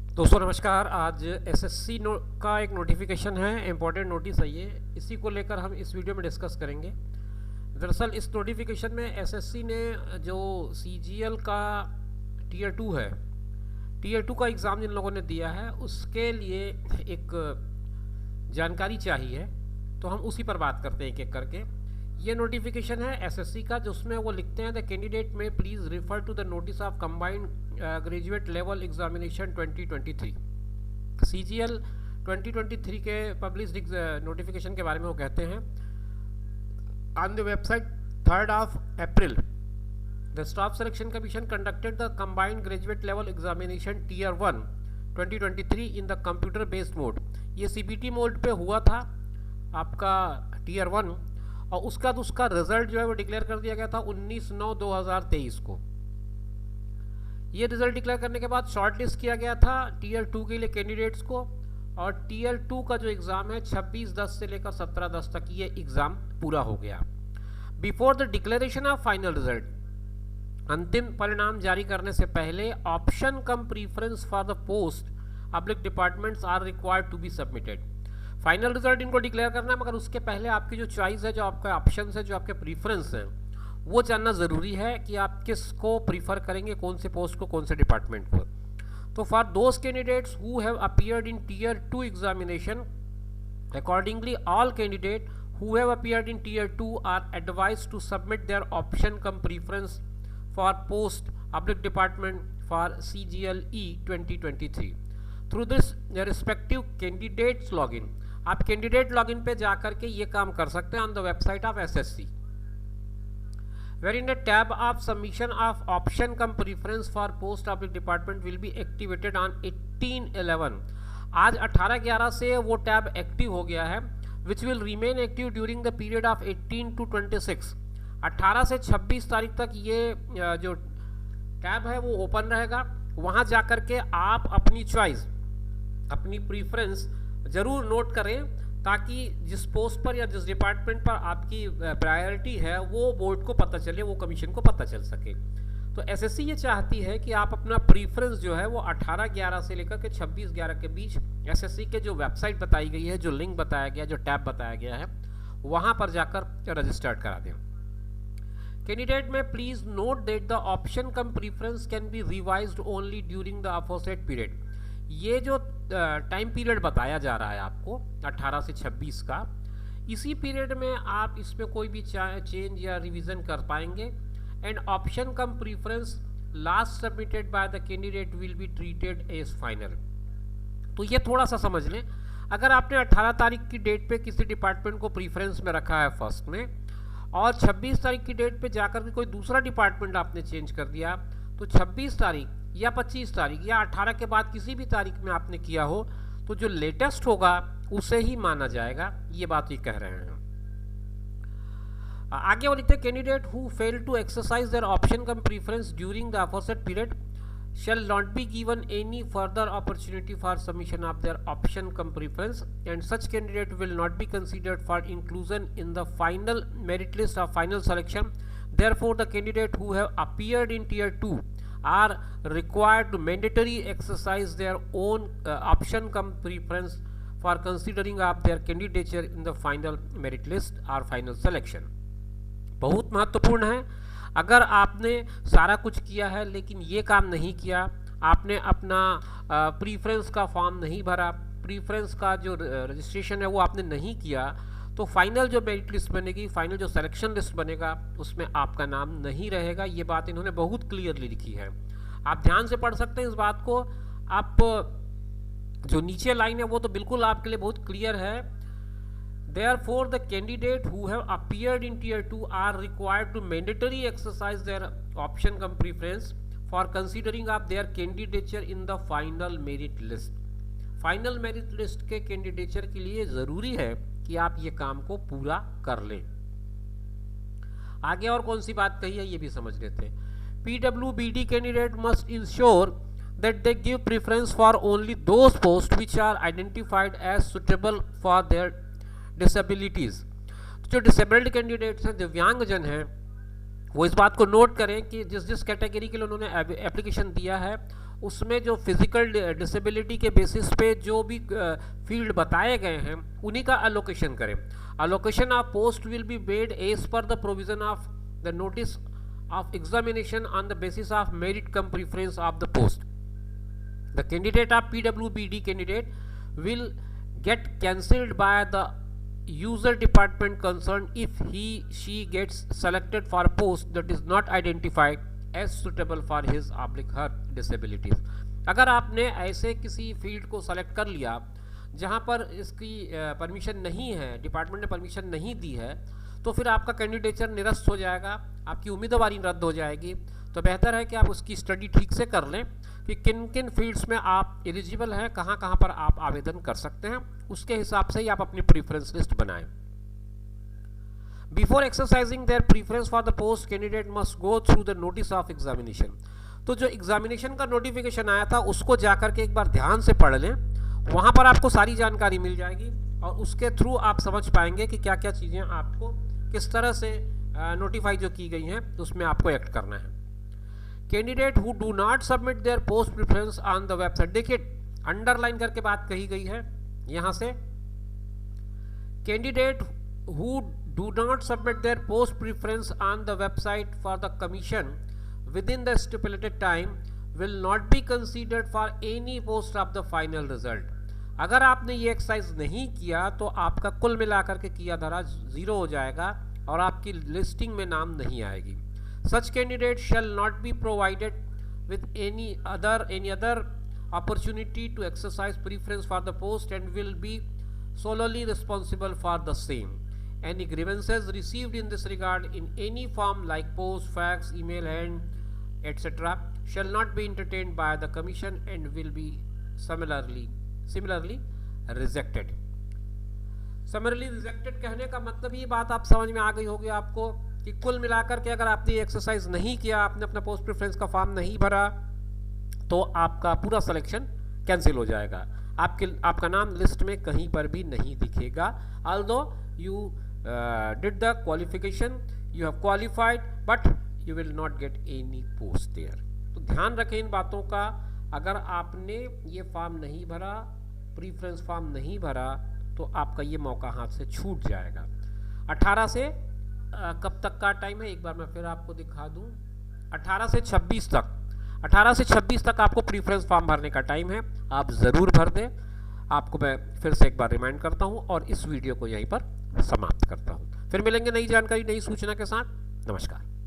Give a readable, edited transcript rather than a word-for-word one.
दोस्तों नमस्कार। आज एसएससी का एक नोटिफिकेशन है, इम्पोर्टेंट नोटिस है ये। इसी को लेकर हम इस वीडियो में डिस्कस करेंगे। दरअसल इस नोटिफिकेशन में एसएससी ने जो सीजीएल का टीयर 2 है, टीयर 2 का एग्ज़ाम जिन लोगों ने दिया है उसके लिए एक जानकारी चाहिए, तो हम उसी पर बात करते हैं एक एक करके। ये नोटिफिकेशन है एसएससी का, जिसमें वो लिखते हैं द कैंडिडेट में please refer to the notice of combined graduate level examination 2023। CGL 2023 के पब्लिश्ड नोटिफिकेशन के बारे में वो कहते हैं on the website 3rd of April the staff selection commission conducted the combined graduate level examination tier 1 2023 in the computer based mode। ये CBT mode पे हुआ था आपका टीयर 1, और उसका रिजल्ट जो है वो डिक्लेयर कर दिया गया था 19/9/2023 को। ये रिजल्ट डिक्लेयर करने के बाद शॉर्ट लिस्ट किया गया था टीयर 2 के लिए कैंडिडेट्स को, और टीयर 2 का जो एग्ज़ाम है 26/10 से लेकर 17/10 तक ये एग्ज़ाम पूरा हो गया। Before the declaration of final result, अंतिम परिणाम जारी करने से पहले option cum preference for the post public departments are required to be submitted. Final result इनको डिक्लेयर करना है, मगर उसके पहले आपकी जो चॉइस है, जो आपका ऑप्शन है, जो आपके प्रीफरेंस हैं, वो जानना ज़रूरी है कि आप किसको प्रीफर करेंगे, कौन से पोस्ट को, कौन से डिपार्टमेंट को। तो for those candidates who have appeared in tier 2 examination, accordingly all candidate who have appeared in tier 2 are advised to submit their option cum preference for post public department for CGLE 2023 through this their respective candidates login। आप candidate login पे जाकर के ये काम कर सकते हैं on the website of SSC, wherein a tab of submission of option cum preference for post public department will be activated on 18/11। आज 18/11 से वो टैब एक्टिव हो गया है, which will remain active during the period of 18 to 26। 18 से 26 तारीख तक ये जो टैब है वो ओपन रहेगा। वहाँ जा कर के आप अपनी चॉइस, अपनी प्रीफरेंस ज़रूर नोट करें, ताकि जिस पोस्ट पर या जिस डिपार्टमेंट पर आपकी प्रायोरिटी है वो बोर्ड को पता चले, वो कमीशन को पता चल सके। तो एसएससी ये चाहती है कि आप अपना प्रीफरेंस जो है वो 18/11 से लेकर के 26/11 के बीच एसएससी के जो वेबसाइट बताई गई है, जो लिंक बताया गया, जो टैब बताया गया है, वहाँ पर जाकर रजिस्टर्ड करा दें। कैंडिडेट में please note that the option cum preference can be revised only during the अफोसेट पीरियड। ये जो टाइम पीरियड बताया जा रहा है आपको 18 से 26 का, इसी पीरियड में आप इसमें कोई भी चेंज या रिवीजन कर पाएंगे। And option cum preference last submitted by the candidate will be treated as final. तो ये थोड़ा सा समझ लें, अगर आपने 18 तारीख की डेट पे किसी डिपार्टमेंट को प्रीफरेंस में रखा है फर्स्ट में, और 26 तारीख की डेट पे जाकर के कोई दूसरा डिपार्टमेंट आपने चेंज कर दिया, तो 26 तारीख या 25 तारीख या 18 के बाद किसी भी तारीख में आपने किया हो, तो जो लेटेस्ट होगा उसे ही माना जाएगा। ये बात ये कह रहे हैं। आगे वो लिखते हैं candidate who fail to exercise their option cum preference during the अफोसेट period shall not be given any further opportunity for submission of their option cum preference, and such candidate will not be considered for inclusion in the final merit list of final selection। Therefore the candidate who have appeared in tier 2 are required to mandatory exercise their own option cum preference for considering of their candidature in the final merit list or final selection। बहुत महत्वपूर्ण है। अगर आपने सारा कुछ किया है लेकिन ये काम नहीं किया, आपने अपना प्रीफरेंस का फॉर्म नहीं भरा, प्रीफरेंस का जो रजिस्ट्रेशन है वो आपने नहीं किया, तो फाइनल जो मेरिट लिस्ट बनेगी, फाइनल जो सिलेक्शन लिस्ट बनेगा, उसमें आपका नाम नहीं रहेगा। ये बात इन्होंने बहुत क्लियरली लिखी है, आप ध्यान से पढ़ सकते हैं इस बात को। आप जो नीचे लाइन है वो तो बिल्कुल आपके लिए बहुत क्लियर है। Therefore, the candidate who have appeared in tier 2 are required to mandatory exercise their option cum preference for considering of their candidature in the final merit list। Final merit list के candidature के लिए जरूरी है कि आप ये काम को पूरा कर लें। आगे और कौन सी बात कही है ये भी समझ लेते हैं। PWBD candidate must ensure that they give preference for only those posts which are identified as suitable for their disabilities. जो डिसेबल्ड कैंडिडेट्स हैं, दिव्यांगजन हैं, वो इस बात को नोट करें कि जिस जिस कैटेगरी के लिए उन्होंने एप्लीकेशन दिया है उसमें जो फिजिकल डिसेबिलिटी के बेसिस पे जो भी फील्ड बताए गए हैं उन्हीं का अलोकेशन करें। Allocation of post will be made as per the provision of the notice of examination on the basis of merit cum preference of the post. The candidate of PWBD candidate will get cancelled by the user department concerned if she gets selected for a post that is not identified as suitable for his / her disabilities. अगर आपने ऐसे किसी field को select कर लिया जहाँ पर इसकी परमिशन नहीं है, डिपार्टमेंट ने परमिशन नहीं दी है, तो फिर आपका कैंडिडेचर निरस्त हो जाएगा, आपकी उम्मीदवारी रद्द हो जाएगी। तो बेहतर है कि आप उसकी स्टडी ठीक से कर लें कि किन किन फील्ड्स में आप एलिजिबल हैं, कहाँ कहाँ पर आप आवेदन कर सकते हैं, उसके हिसाब से ही आप अपनी प्रीफरेंस लिस्ट बनाएं। Before exercising their preference for the post, candidate must go through the notice of examination. तो जो एग्जामिनेशन का नोटिफिकेशन आया था उसको जाकर के एक बार ध्यान से पढ़ लें, वहाँ पर आपको सारी जानकारी मिल जाएगी और उसके थ्रू आप समझ पाएंगे कि क्या क्या चीज़ें आपको किस तरह से नोटिफाई जो की गई हैं उसमें आपको एक्ट करना है। Candidate who do not submit there post preference on the website, देखिए अंडरलाइन करके बात कही गई है यहाँ से, candidate who do not submit there post preference on the website for the commission with in the stipulated time will not be considered for any post of the final result. अगर आपने ये एक्सरसाइज नहीं किया तो आपका कुल मिलाकर के किया धरा 0 हो जाएगा और आपकी लिस्टिंग में नाम नहीं आएगी। Such candidate shall not be provided with any other opportunity to exercise preference for the post and will be solely responsible for the same. Any grievances received in this regard in any form like post, fax, email, hand, etc. shall not be entertained by the commission and will be similarly rejected. Summarily rejected कहने का मतलब ये बात आप समझ में आ गई होगी आपको कि कुल मिलाकर के अगर आपने ये एक्सरसाइज नहीं किया, आपने अपना पोस्ट प्रेफरेंस का फॉर्म नहीं भरा, तो आपका पूरा सिलेक्शन कैंसिल हो जाएगा, आपका नाम लिस्ट में कहीं पर भी नहीं दिखेगा। Although you did the qualification, you have qualified, but you will not get any post there. तो ध्यान रखें इन बातों का। अगर आपने ये फॉर्म नहीं भरा, प्रीफरेंस फॉर्म नहीं भरा, तो आपका ये मौका हाथ से छूट जाएगा। 18 से कब तक का टाइम है, एक बार मैं फिर आपको दिखा दूं, 18 से 26 तक, 18 से 26 तक आपको प्रीफरेंस फॉर्म भरने का टाइम है। आप ज़रूर भर दें। आपको मैं फिर से एक बार रिमाइंड करता हूं और इस वीडियो को यहीं पर समाप्त करता हूं। फिर मिलेंगे नई जानकारी, नई सूचना के साथ। नमस्कार।